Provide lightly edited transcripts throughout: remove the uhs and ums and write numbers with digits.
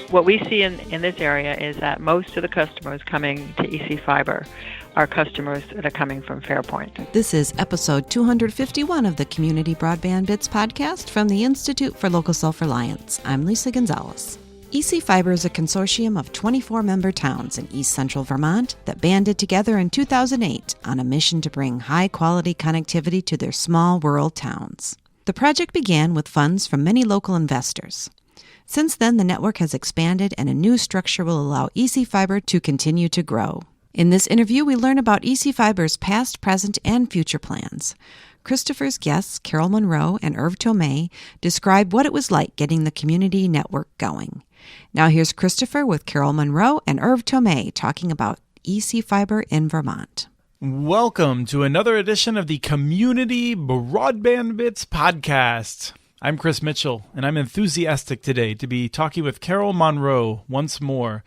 What we see in this area is that most of the customers coming to ECFiber are customers that are coming from Fairpoint. This is episode 251 of the Community Broadband Bits podcast from the Institute for Local Self-Reliance. I'm Lisa Gonzalez. ECFiber is a consortium of 24 member towns in East Central Vermont that banded together in 2008 on a mission to bring high-quality connectivity to their small rural towns. The project began with funds from many local investors. Since then, the network has expanded and a new structure will allow ECFiber to continue to grow. In this interview, we learn about ECFiber's past, present, and future plans. Christopher's guests, Carol Monroe and Irv Tomei, describe what it was like getting the community network going. Now here's Christopher with Carol Monroe and Irv Tomei talking about ECFiber in Vermont. Welcome to another edition of the Community Broadband Bits podcast. I'm Chris Mitchell, and I'm enthusiastic today to be talking with Carol Monroe once more.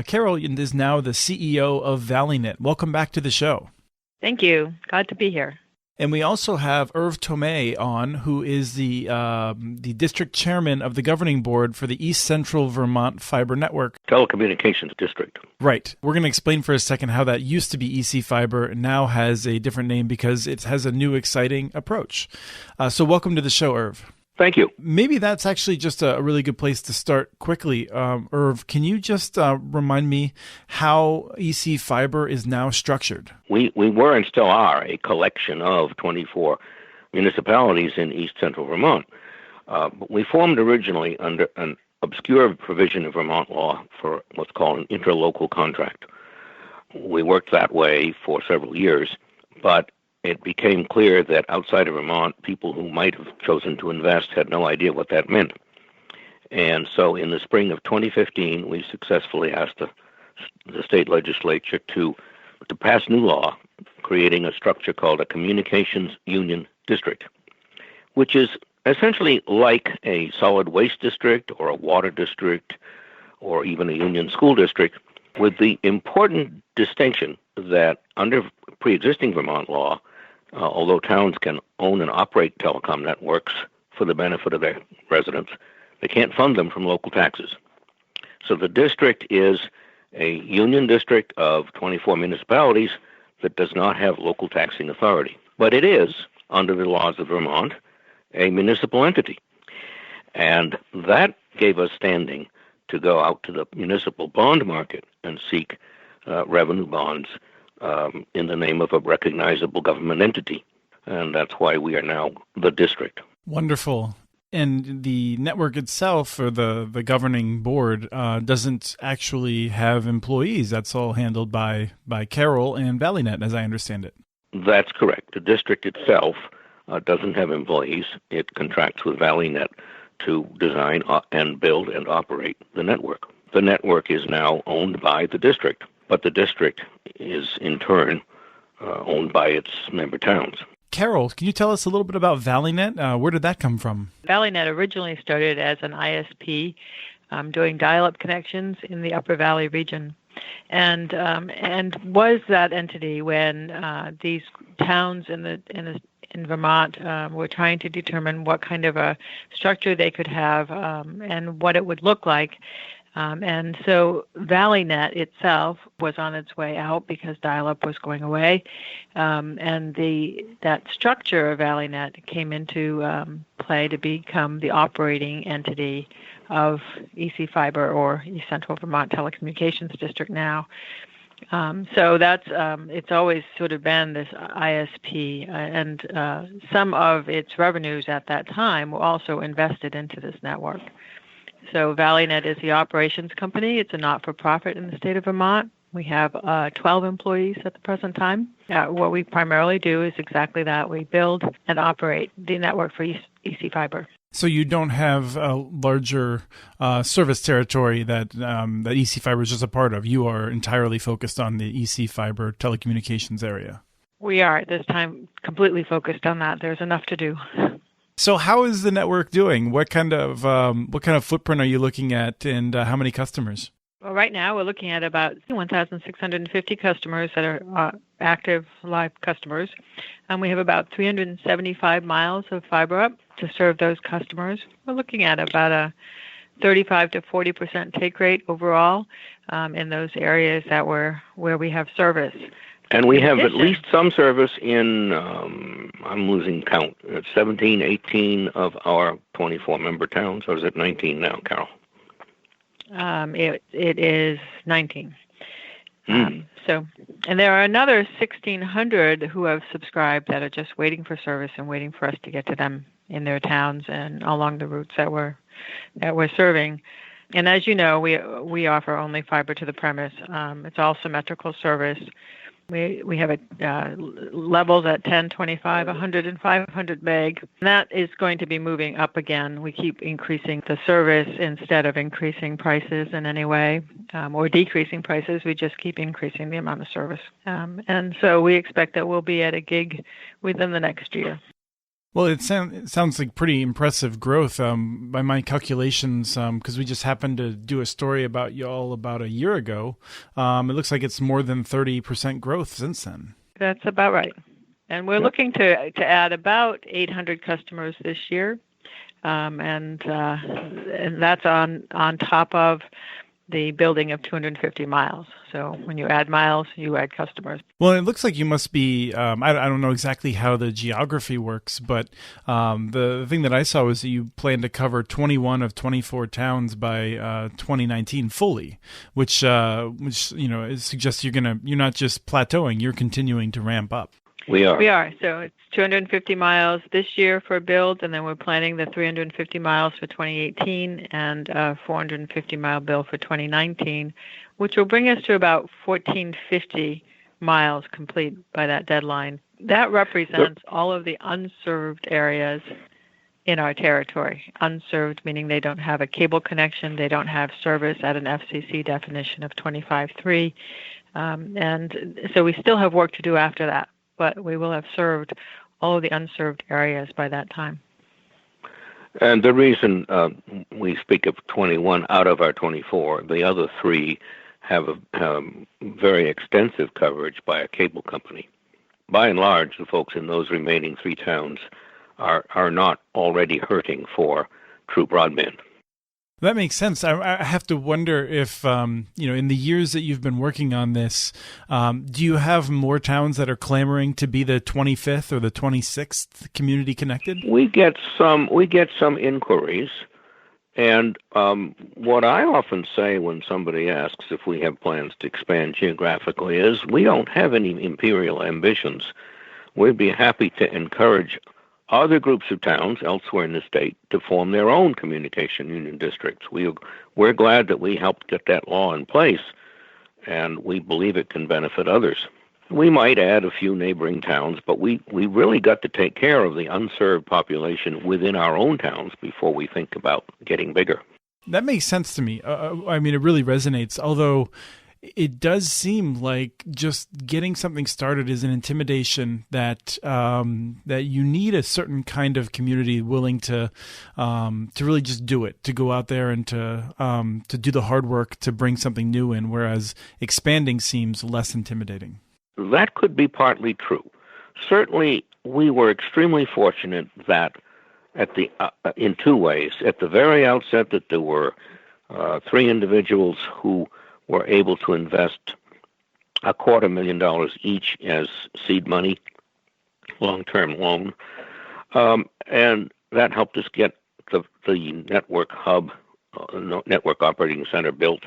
Carol is now the CEO of ValleyNet. Welcome back to the show. Thank you. Glad to be here. And we also have Irv Tomei on, who is the district chairman of the governing board for the East Central Vermont Fiber Network Telecommunications District. Right. We're going to explain for a second how that used to be ECFiber, now has a different name because it has a new exciting approach. So welcome to the show, Irv. Thank you. Maybe that's actually just a really good place to start quickly. Irv, can you just remind me how ECFiber is now structured? We were and still are a collection of 24 municipalities in East Central Vermont. We formed originally under an obscure provision of Vermont law for what's called an interlocal contract. We worked that way for several years, but it became clear that outside of Vermont, people who might have chosen to invest had no idea what that meant. And so in the spring of 2015, we successfully asked the state legislature to pass new law, creating a structure called a Communications Union District, which is essentially like a solid waste district or a water district or even a union school district, with the important distinction that under pre-existing Vermont law, although towns can own and operate telecom networks for the benefit of their residents, they can't fund them from local taxes. So the district is a union district of 24 municipalities that does not have local taxing authority. But it is, under the laws of Vermont, a municipal entity. And that gave us standing to go out to the municipal bond market and seek revenue bonds in the name of a recognizable government entity. And that's why we are now the district. Wonderful. And the network itself, or the governing board, doesn't actually have employees. That's all handled by Carol and ValleyNet, as I understand it. That's correct. The district itself doesn't have employees. It contracts with ValleyNet to design and build and operate the network. The network is now owned by the district, but the district is in turn owned by its member towns. Carol, can you tell us a little bit about ValleyNet? Where did that come from? ValleyNet originally started as an ISP doing dial-up connections in the Upper Valley region, and was that entity when these towns in Vermont were trying to determine what kind of a structure they could have and what it would look like. And so ValleyNet itself was on its way out because dial-up was going away. And that structure of ValleyNet came into play to become the operating entity of ECFiber, or East Central Vermont Telecommunications District now. So that's it's always sort of been this ISP, and some of its revenues at that time were also invested into this network. So ValleyNet is the operations company. It's a not-for-profit in the state of Vermont. We have 12 employees at the present time. What we primarily do is exactly that. We build and operate the network for ECFiber. So you don't have a larger service territory that ECFiber is just a part of. You are entirely focused on the ECFiber telecommunications area. We are at this time completely focused on that. There's enough to do. So how is the network doing? What kind of footprint are you looking at, and how many customers? Well, right now we're looking at about 1,650 customers that are active live customers, and we have about 375 miles of fiber up to serve those customers. We're looking at about 35 to 40% take rate overall in those areas where we have service. And we have at least some service in, I'm losing count, 17, 18 of our 24-member towns, or is it 19 now, Carol? It is 19. And there are another 1,600 who have subscribed that are just waiting for service and waiting for us to get to them in their towns and along the routes that we're serving. And as you know, we offer only fiber to the premise. It's all symmetrical service. We have levels at 10, 25, 100, and 500 meg. And that is going to be moving up again. We keep increasing the service instead of increasing prices in any way or decreasing prices. We just keep increasing the amount of service. And so we expect that we'll be at a gig within the next year. Well, it sounds like pretty impressive growth by my calculations, because we just happened to do a story about y'all about a year ago. It looks like it's more than 30% growth since then. That's about right. And we're looking to add about 800 customers this year, and that's on top of the building of 250 miles. So when you add miles, you add customers. Well, it looks like you must be, I don't know exactly how the geography works, but the thing that I saw was that you plan to cover 21 of 24 towns by 2019 fully, which suggests you're not just plateauing, you're continuing to ramp up. We are. So it's 250 miles this year for build, and then we're planning the 350 miles for 2018 and a 450-mile build for 2019, which will bring us to about 1,450 miles complete by that deadline. That represents all of the unserved areas in our territory. Unserved meaning they don't have a cable connection, they don't have service at an FCC definition of 25.3, and so we still have work to do after that. But we will have served all of the unserved areas by that time. And the reason we speak of 21 out of our 24, the other 3 have a very extensive coverage by a cable company. By and large, the folks in those remaining 3 towns are not already hurting for true broadband. That makes sense. I have to wonder if, in the years that you've been working on this, do you have more towns that are clamoring to be the 25th or the 26th community connected? We get some inquiries, and what I often say when somebody asks if we have plans to expand geographically is we don't have any imperial ambitions. We'd be happy to encourage other groups of towns elsewhere in the state to form their own communication union districts. We're glad that we helped get that law in place, and we believe it can benefit others. We might add a few neighboring towns, but we really got to take care of the unserved population within our own towns before we think about getting bigger. That makes sense to me. It really resonates, although it does seem like just getting something started is an intimidation that you need a certain kind of community willing to really just do it, to go out there and to do the hard work to bring something new in, whereas expanding seems less intimidating. That could be partly true. Certainly, we were extremely fortunate that in 2 ways. At the very outset, that there were 3 individuals who were able to invest $250,000 each as seed money, long-term loan, and that helped us get the network hub, network operating center built,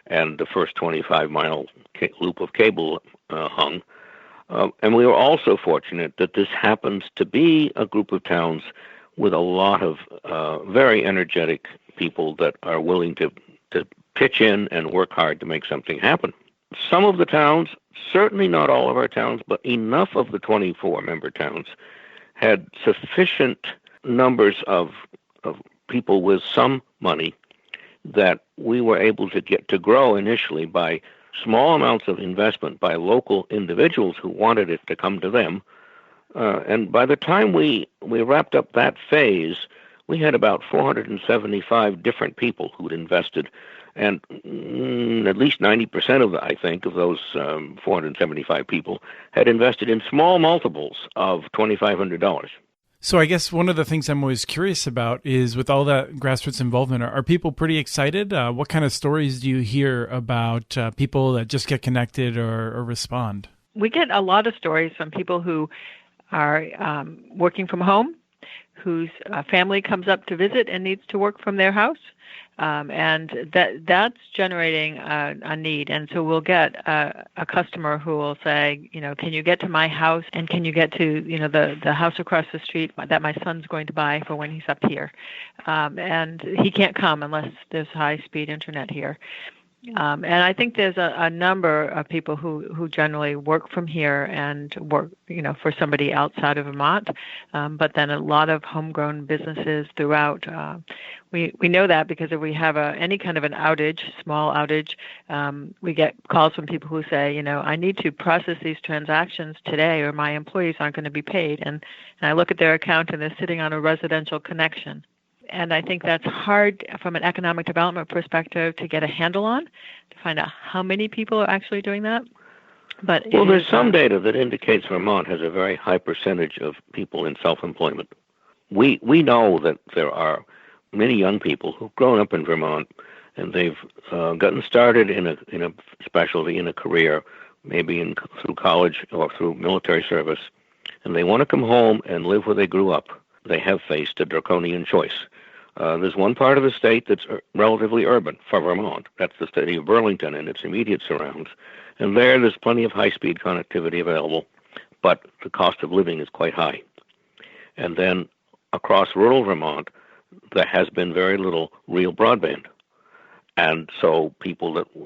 and the first 25-mile loop of cable hung. And we were also fortunate that this happens to be a group of towns with a lot of very energetic people that are willing to pitch in and work hard to make something happen. Some of the towns, certainly not all of our towns, but enough of the 24-member towns had sufficient numbers of people with some money that we were able to get to grow initially by small amounts of investment by local individuals who wanted it to come to them. And by the time we wrapped up that phase, we had about 475 different people who'd invested, and at least 90% of those 475 people had invested in small multiples of $2,500. So I guess one of the things I'm always curious about is with all that grassroots involvement, are people pretty excited? What kind of stories do you hear about people that just get connected or respond? We get a lot of stories from people who are working from home, whose family comes up to visit and needs to work from their house. And that's generating a need. And so we'll get a customer who will say, can you get to my house, and can you get to, the house across the street that my son's going to buy for when he's up here. And he can't come unless there's high-speed internet here. And I think there's a number of people who generally work from here and work, for somebody outside of Vermont, but then a lot of homegrown businesses throughout. We know that because if we have any kind of an outage, small outage, we get calls from people who say, I need to process these transactions today or my employees aren't going to be paid. And I look at their account and they're sitting on a residential connection. And I think that's hard from an economic development perspective to get a handle on, to find out how many people are actually doing that. But there's some data that indicates Vermont has a very high percentage of people in self-employment. We know that there are many young people who've grown up in Vermont, and they've gotten started in a specialty, in a career, maybe through college or through military service, and they want to come home and live where they grew up. They have faced a draconian choice. There's one part of the state that's relatively urban for Vermont. That's the city of Burlington and its immediate surrounds. And there's plenty of high-speed connectivity available, but the cost of living is quite high. And then across rural Vermont, there has been very little real broadband. And so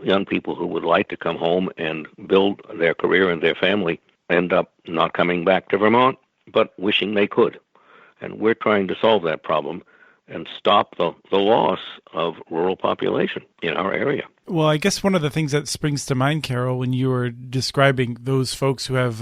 young people who would like to come home and build their career and their family end up not coming back to Vermont, but wishing they could. And we're trying to solve that problem and stop the loss of rural population in our area. Well, I guess one of the things that springs to mind, Carol, when you were describing those folks who have,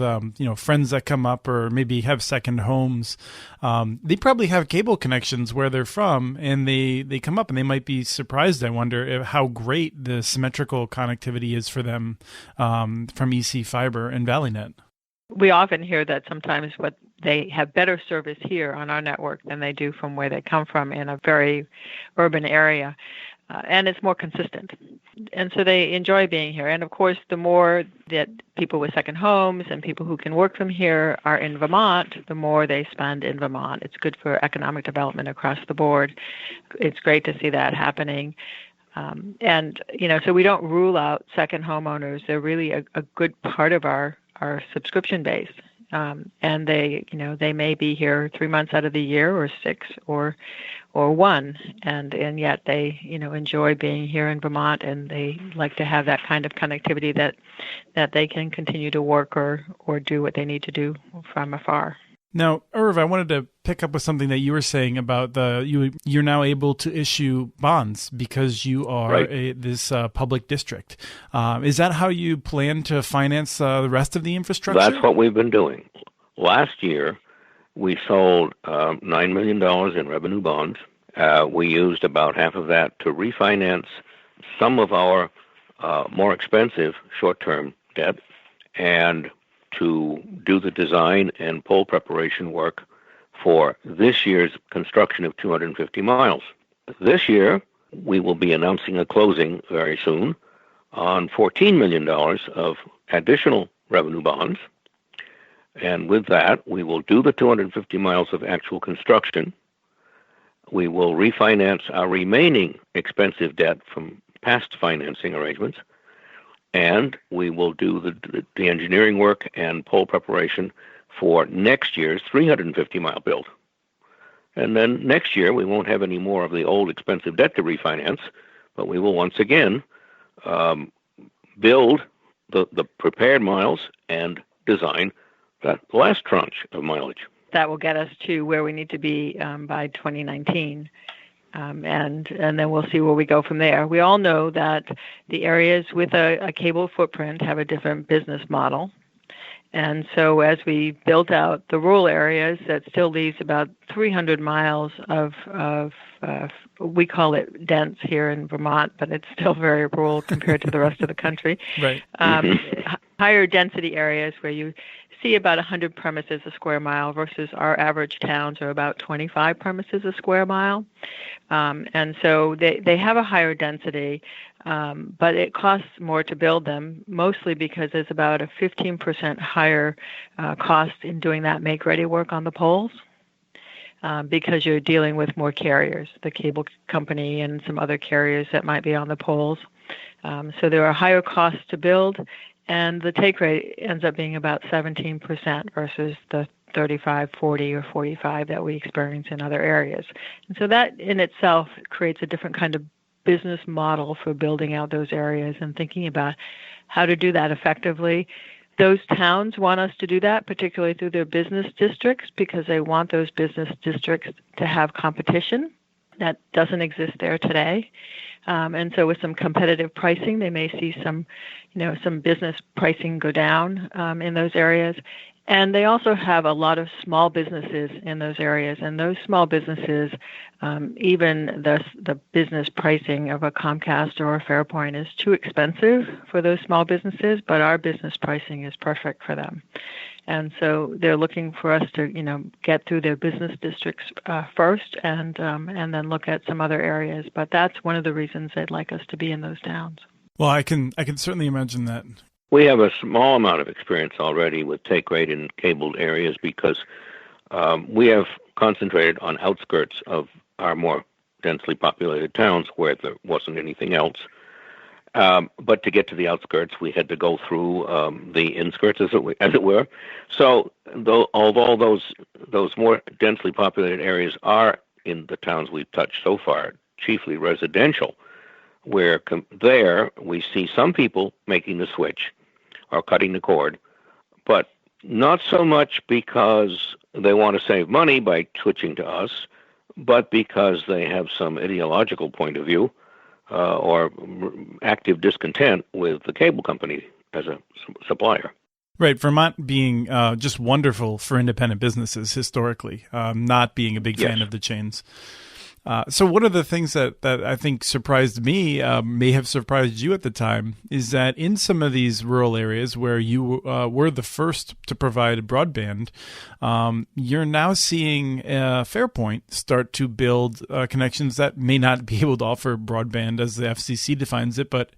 friends that come up or maybe have second homes, they probably have cable connections where they're from, and they come up and they might be surprised, I wonder, how great the symmetrical connectivity is for them from ECFiber and ValleyNet. We often hear that sometimes they have better service here on our network than they do from where they come from in a very urban area. And it's more consistent. And so they enjoy being here. And of course, the more that people with second homes and people who can work from here are in Vermont, the more they spend in Vermont. It's good for economic development across the board. It's great to see that happening. So we don't rule out second homeowners. They're really a good part of our subscription base. And they may be here 3 months out of the year or 6 or 1, and yet they enjoy being here in Vermont, and they like to have that kind of connectivity that they can continue to work or do what they need to do from afar. Now, Irv, I wanted to pick up with something that you were saying about you're now able to issue bonds because you are this public district. Is that how you plan to finance the rest of the infrastructure? That's what we've been doing. Last year, we sold $9 million in revenue bonds. We used about half of that to refinance some of our more expensive short-term debt and to do the design and pole preparation work for this year's construction of 250 miles. This year, we will be announcing a closing very soon on $14 million of additional revenue bonds. And with that, we will do the 250 miles of actual construction. We will refinance our remaining expensive debt from past financing arrangements. And we will do the engineering work and pole preparation for next year's 350-mile build. And then next year, we won't have any more of the old expensive debt to refinance, but we will once again build the prepared miles and design that last tranche of mileage. That will get us to where we need to be by 2019. And then we'll see where we go from there. We all know that the areas with a cable footprint have a different business model. And so as we built out the rural areas, that still leaves about 300 miles of we call it dense here in Vermont, but it's still very rural compared to the rest of the country. Right. Higher density areas where you see about 100 premises a square mile versus our average towns are about 25 premises a square mile. And so they have a higher density, but it costs more to build them, mostly because there's about a 15% higher cost in doing that make-ready work on the poles. Because you're dealing with more carriers, the cable company and some other carriers that might be on the poles. So there are higher costs to build, and the take rate ends up being about 17% versus the 35, 40, or 45 that we experience in other areas. And so that in itself creates a different kind of business model for building out those areas and thinking about how to do that effectively. Those towns want us to do that, particularly through their business districts, because they want those business districts to have competition that doesn't exist there today. And so with some competitive pricing, they may see some business pricing go down in those areas. And they also have a lot of small businesses in those areas. And those small businesses, even the business pricing of a Comcast or a Fairpoint is too expensive for those small businesses, but our business pricing is perfect for them. And so they're looking for us to, get through their business districts first and then look at some other areas. But that's one of the reasons they'd like us to be in those towns. Well, I can certainly imagine that. We have a small amount of experience already with take rate in cabled areas because we have concentrated on outskirts of our more densely populated towns where there wasn't anything else. But to get to the outskirts, we had to go through the inskirts, as it were. So although those more densely populated areas are in the towns we've touched so far, chiefly residential, where there we see some people making the switch or cutting the cord, but not so much because they want to save money by switching to us, but because they have some ideological point of view or active discontent with the cable company as a supplier. Right. Vermont being just wonderful for independent businesses historically, not being a big fan of the chains. So one of the things that I think surprised me, may have surprised you at the time, is that in some of these rural areas where you were the first to provide broadband, you're now seeing Fairpoint start to build connections that may not be able to offer broadband as the FCC defines it, but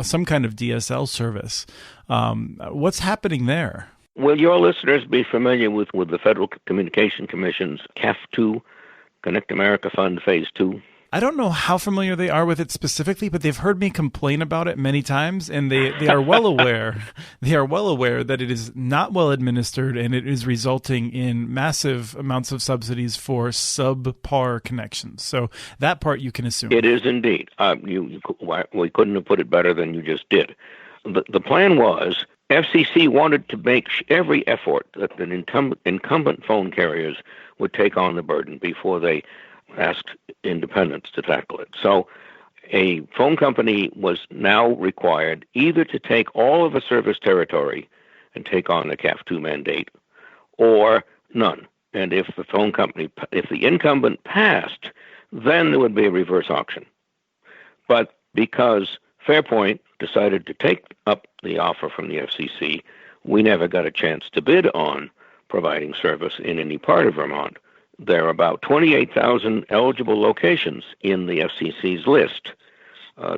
some kind of DSL service. What's happening there? Will your listeners be familiar with the Federal Communication Commission's CAF2, Connect America Fund Phase 2? I don't know how familiar they are with it specifically, but they've heard me complain about it many times, and they are well aware. They are well aware that it is not well administered, and it is resulting in massive amounts of subsidies for subpar connections. So that part you can assume. It is indeed. We couldn't have put it better than you just did. The plan was FCC wanted to make every effort that the incumbent phone carriers would take on the burden before they asked independents to tackle it. So a phone company was now required either to take all of a service territory and take on the CAF2 mandate or none. And if the incumbent passed, then there would be a reverse auction. But because Fairpoint decided to take up the offer from the FCC, we never got a chance to bid on providing service in any part of Vermont. There are about 28,000 eligible locations in the FCC's list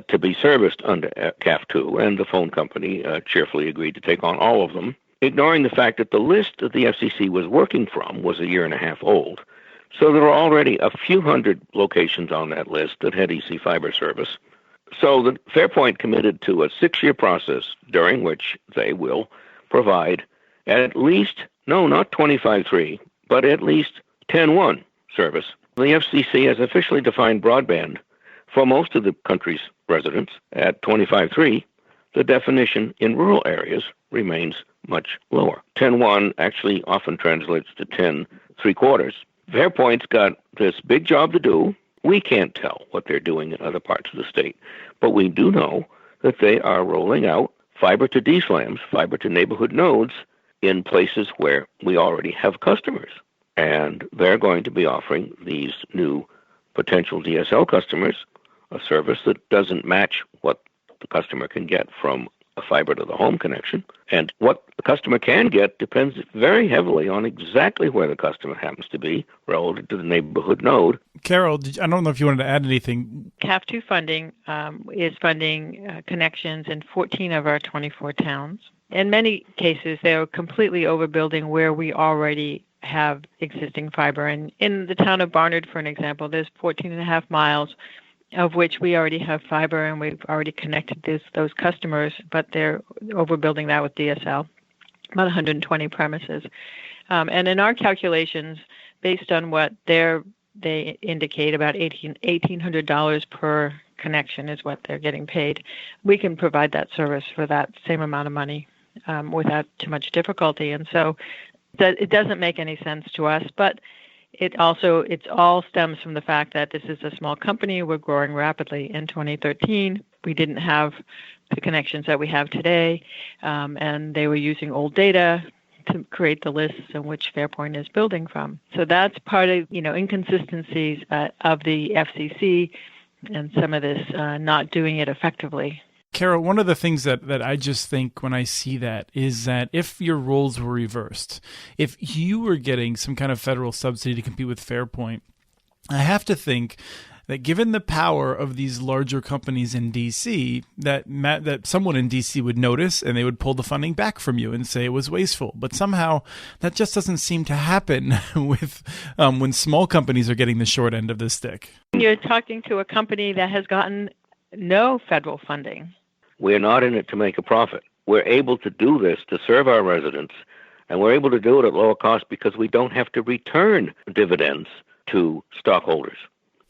to be serviced under CAF2, and the phone company cheerfully agreed to take on all of them, ignoring the fact that the list that the FCC was working from was a year and a half old. So there were already a few hundred locations on that list that had ECFiber service. So the Fairpoint committed to a 6-year process during which they will provide at least, no, not 25.3, but at least 10.1 service. The FCC has officially defined broadband for most of the country's residents at 25.3. The definition in rural areas remains much lower. 10.1 actually often translates to 10.75. Fairpoint's got this big job to do. We can't tell what they're doing in other parts of the state, but we do know that they are rolling out fiber to DSLAMs, fiber to neighborhood nodes, in places where we already have customers. And they're going to be offering these new potential DSL customers a service that doesn't match what the customer can get from a fiber to the home connection. And what the customer can get depends very heavily on exactly where the customer happens to be relative to the neighborhood node. Carol, I don't know if you wanted to add anything. CAF2 funding is funding connections in 14 of our 24 towns. In many cases, they are completely overbuilding where we already have existing fiber. And in the town of Barnard, for an example, there's 14 and a half miles of which we already have fiber, and we've already connected those customers, but they're overbuilding that with DSL, about 120 premises. And in our calculations, based on what they indicate, about $1,800 per connection is what they're getting paid. We can provide that service for that same amount of money without too much difficulty. And so it doesn't make any sense to us, but it's all stems from the fact that this is a small company. We're growing rapidly. In 2013, we didn't have the connections that we have today, and they were using old data to create the lists in which Fairpoint is building from. So that's part of, inconsistencies of the FCC and some of this not doing it effectively. Carol, one of the things that I just think when I see that is that if your roles were reversed, if you were getting some kind of federal subsidy to compete with Fairpoint, I have to think that given the power of these larger companies in D.C., that someone in D.C. would notice and they would pull the funding back from you and say it was wasteful. But somehow that just doesn't seem to happen with when small companies are getting the short end of the stick. You're talking to a company that has gotten no federal funding. We're not in it to make a profit. We're able to do this to serve our residents, and we're able to do it at lower cost because we don't have to return dividends to stockholders.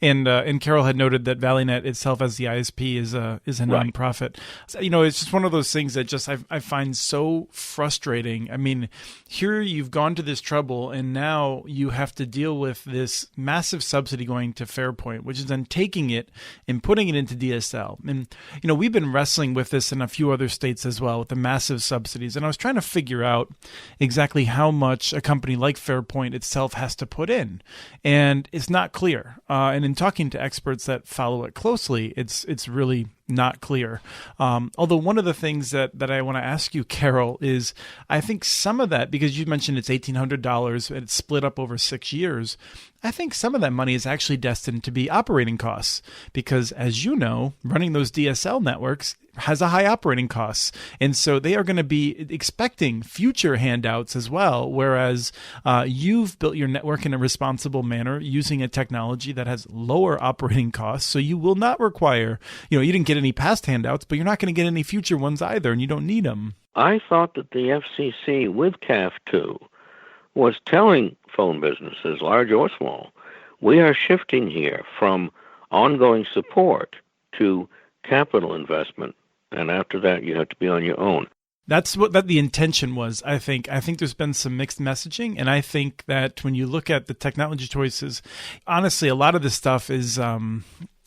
And Carol had noted that ValleyNet itself as the ISP is a nonprofit. So, it's just one of those things that just I find so frustrating. I mean, here you've gone to this trouble, and now you have to deal with this massive subsidy going to Fairpoint, which is then taking it and putting it into DSL. And, we've been wrestling with this in a few other states as well with the massive subsidies. And I was trying to figure out exactly how much a company like Fairpoint itself has to put in. And it's not clear. And in talking to experts that follow it closely, it's really not clear. Although one of the things that I want to ask you, Carol, is I think some of that, because you mentioned it's $1,800 and it's split up over 6 years, I think some of that money is actually destined to be operating costs because, as you know, running those DSL networks has a high operating costs. And so they are going to be expecting future handouts as well, whereas you've built your network in a responsible manner using a technology that has lower operating costs. So you will not require, you didn't get any past handouts, but you're not going to get any future ones either, and you don't need them. I thought that the FCC with CAF2 was telling phone businesses, large or small, we are shifting here from ongoing support to capital investment. And after that, you have to be on your own. That's what the intention was, I think. I think there's been some mixed messaging, and I think that when you look at the technology choices, honestly, a lot of this stuff is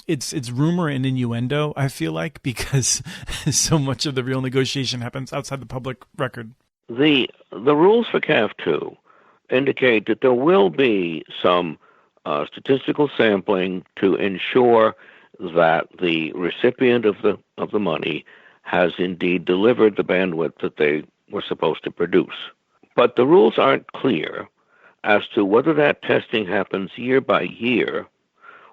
it's rumor and innuendo, I feel like, because so much of the real negotiation happens outside the public record. The rules for CAF2 indicate that there will be some statistical sampling to ensure that the recipient of the money has indeed delivered the bandwidth that they were supposed to produce. But the rules aren't clear as to whether that testing happens year by year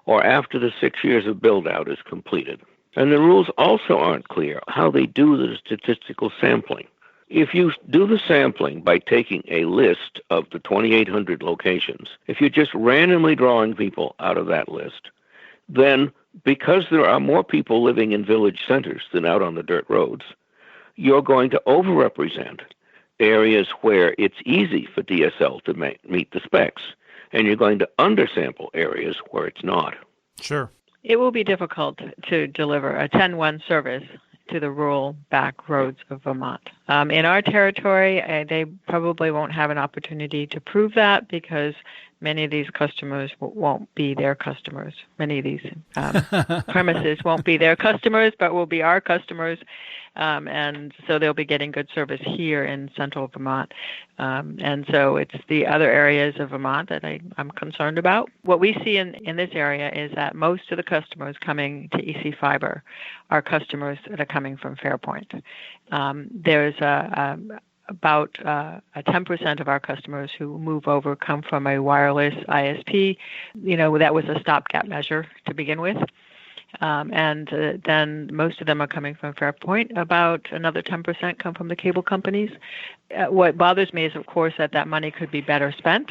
or after the 6 years of build-out is completed. And the rules also aren't clear how they do the statistical sampling. If you do the sampling by taking a list of the 2,800 locations, if you're just randomly drawing people out of that list, then because there are more people living in village centers than out on the dirt roads, you're going to overrepresent areas where it's easy for DSL to meet the specs, and you're going to undersample areas where it's not. Sure. It will be difficult to deliver a 10-1 service to the rural back roads of Vermont. In our territory, they probably won't have an opportunity to prove that because many of these customers won't be their customers. Many of these premises won't be their customers, but will be our customers. and so they'll be getting good service here in central Vermont. And so it's the other areas of Vermont that I'm concerned about. What we see in this area is that most of the customers coming to ECFiber are customers that are coming from Fairpoint. There's about 10% of our customers who move over come from a wireless ISP. That was a stopgap measure to begin with. And then most of them are coming from Fairpoint. About another 10% come from the cable companies. What bothers me is, of course, that money could be better spent.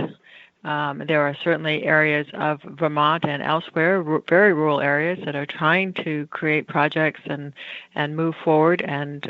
There are certainly areas of Vermont and elsewhere, very rural areas, that are trying to create projects and move forward and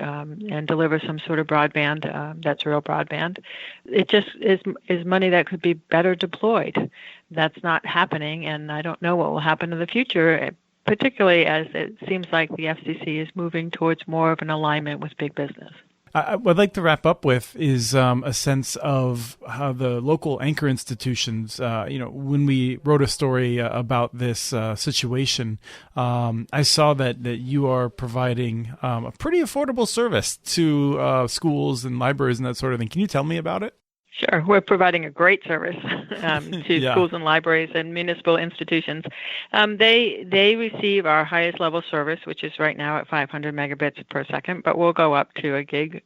deliver some sort of broadband that's real broadband. It just is money that could be better deployed. That's not happening, and I don't know what will happen in the future, particularly as it seems like the FCC is moving towards more of an alignment with big business. What I'd like to wrap up with is a sense of how the local anchor institutions, when we wrote a story about this situation, I saw that you are providing a pretty affordable service to schools and libraries and that sort of thing. Can you tell me about it? Sure. We're providing a great service to schools and libraries and municipal institutions. They receive our highest level service, which is right now at 500 megabits per second, but we'll go up to a gig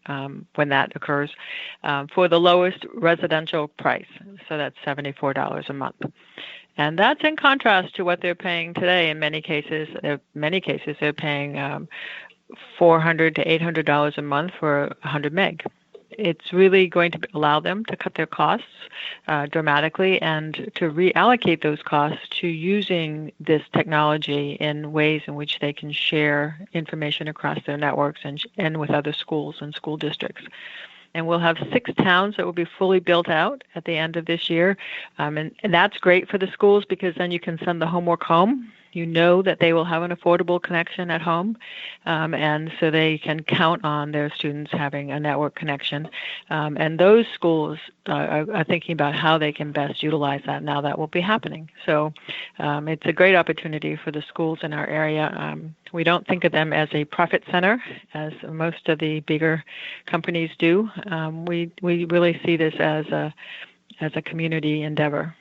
when that occurs for the lowest residential price. So that's $74 a month. And that's in contrast to what they're paying today. In many cases, they're paying $400 to $800 a month for 100 meg. It's really going to allow them to cut their costs dramatically and to reallocate those costs to using this technology in ways in which they can share information across their networks and with other schools and school districts. And we'll have 6 towns that will be fully built out at the end of this year. And that's great for the schools because then you can send the homework home. You know that they will have an affordable connection at home, and so they can count on their students having a network connection. And those schools are thinking about how they can best utilize that now that will be happening. So it's a great opportunity for the schools in our area. We don't think of them as a profit center, as most of the bigger companies do. We really see this as a community endeavor.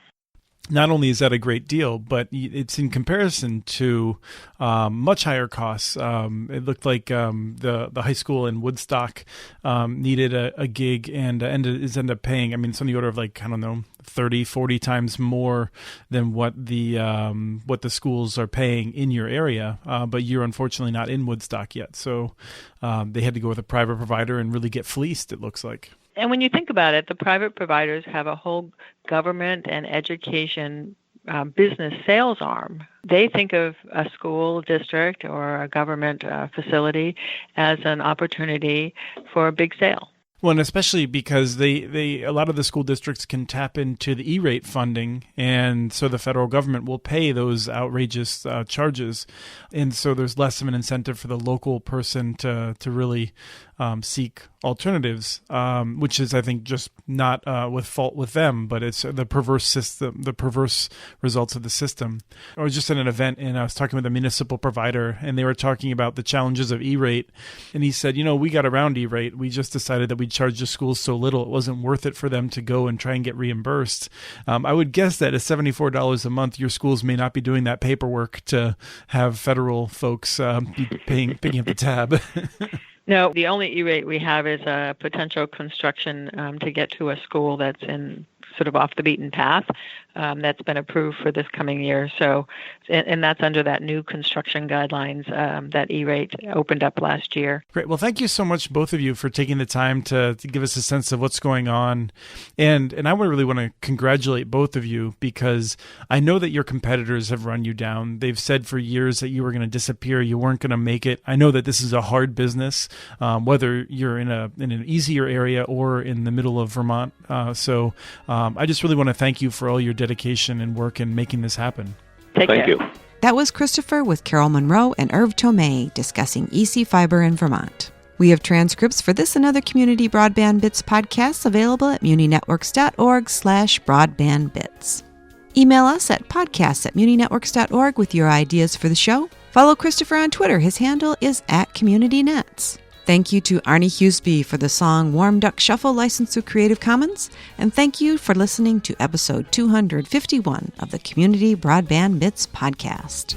Not only is that a great deal, but it's in comparison to much higher costs. It looked like the high school in Woodstock needed a gig and ended up paying, it's on the order of 30, 40 times more than what the schools are paying in your area. But you're unfortunately not in Woodstock yet. So they had to go with a private provider and really get fleeced, it looks like. And when you think about it, the private providers have a whole government and education business sales arm. They think of a school district or a government facility as an opportunity for a big sale. Well, and especially because a lot of the school districts can tap into the E-rate funding, and so the federal government will pay those outrageous charges, and so there's less of an incentive for the local person to really seek alternatives, which is, I think, just not with fault with them, but it's the perverse system, the perverse results of the system. I was just at an event and I was talking with a municipal provider, and they were talking about the challenges of E-rate, and he said, we got around E-rate. We just decided that we'd charge the schools so little it wasn't worth it for them to go and try and get reimbursed. I would guess that at $74 a month, your schools may not be doing that paperwork to have federal folks be picking up the tab. No, the only E-rate we have is a potential construction to get to a school that's in sort of off the beaten path that's been approved for this coming year. So, and that's under that new construction guidelines that E-rate opened up last year. Great. Well, thank you so much, both of you, for taking the time to give us a sense of what's going on. And I really want to congratulate both of you because I know that your competitors have run you down. They've said for years that you were going to disappear. You weren't going to make it. I know that this is a hard business, whether you're in an easier area or in the middle of Vermont. So I just really want to thank you for all your dedication and work in making this happen. Thank you. That was Christopher with Carol Monroe and Irv Tomei discussing ECFiber in Vermont. We have transcripts for this and other Community Broadband Bits podcasts available at muninetworks.org/broadbandbits. Email us at podcasts@muninetworks.org with your ideas for the show. Follow Christopher on Twitter. His handle is @CommunityNets. Thank you to Arnie Hughesby for the song Warm Duck Shuffle, licensed through Creative Commons. And thank you for listening to episode 251 of the Community Broadband Bits podcast.